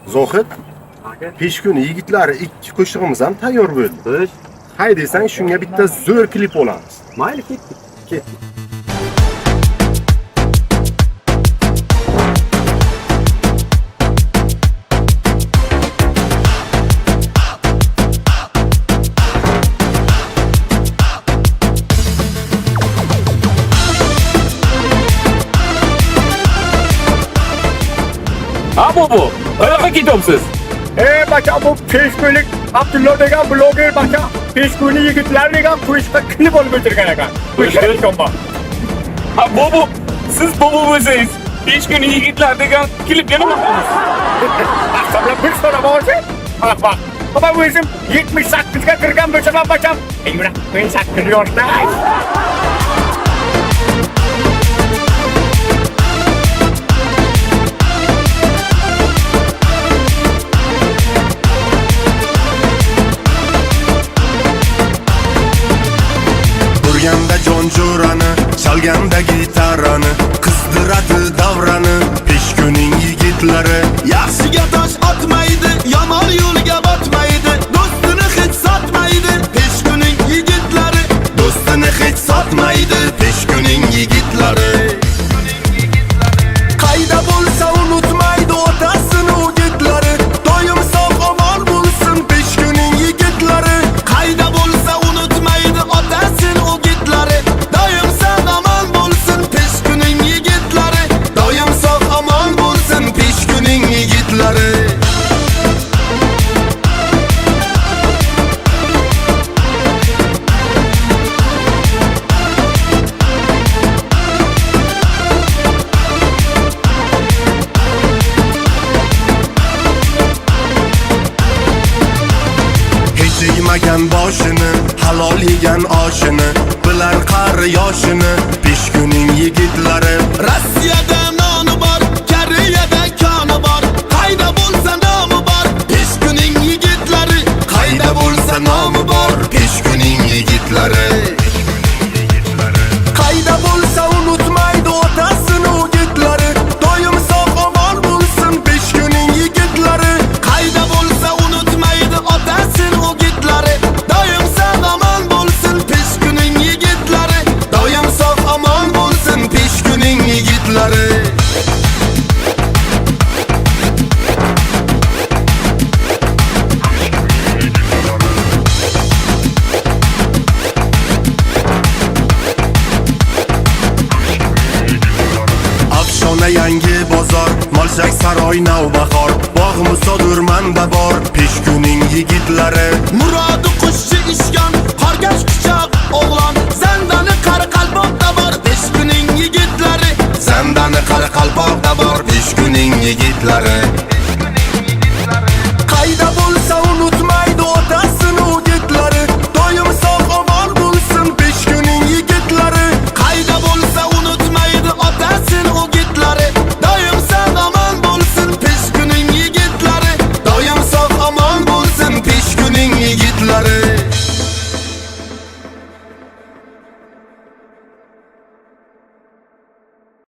Zohid, pesh kuni yigitlari 2 qo'shig'imiz ham tayyor bo'ldi. Xo'sh, Hay desang, shunga bitta zo'r klip olamiz. mayli ketdik. Ketdik. Ha bu. Qayoqqa ketyapsiz? Baka bu Facebook'lik Abdullo degan bloger baka Facebook'ni yigitlar degan qo'shiqqa klip olib o'tirgan ekan. Ha bu. Siz bobo bo'lsangiz, 5 kun yigitlar degan klipga nima qildingiz? Aslida bir so'ra borsa, bak. Ama bu isim 78 ga kirgan bo'lsa ham bakam. Yura, men 8 yoshda. Urganda jonjurani, chalganda gitarani, qizdiradi davrani, pesh kuning yigitlari. Yaxshiga tosh otmaydi, yomon yo'lga botmaydi, do'stini hech sotmaydi, pesh kuning yigitlari. Do'stini hech sotmaydi, pesh kuning yigitlari. Qayda bo'lsa unutmaydi otasini o'gitlari, doim sog' omon bo'lsin pesh kuning yigitlari. Qayda bo'lsa unutmaydi otasini o'gitlari, doim sog' omon bo'lsin pesh kuning yigitlari. Doim sog' omon bo'lsin, pesh kuning yigitlari. Yemagan boshini, halol yegan oshini, bilar qari yoshini, pesh kuning yigitlari. Rossiyada noni bor, Koreyada koni bor, qayda bo'lsa nomi bor pesh kuning yigitlari. Qayda bo'lsa nomi bor, pesh kuning yigitlari. Qayda bo'lsa unutmaydi otasini o'gitlari, doim sog' omon bo'lsin pesh kuning yigitlari. Qayda bo'lsa unutmaydi otasini o'gitlari, doim sog' omon bo'lsin pesh kuning yigitlari. Doim sog' omon bo'lsin, pesh kuning yigitlari. Afshona yangi bozor, Molshak saroy navbahor, bog' musodurmanda bor, pesh kuning yigitlari. Murodi qushchi ishgan, qorgash quchoq o'g'lon, zandan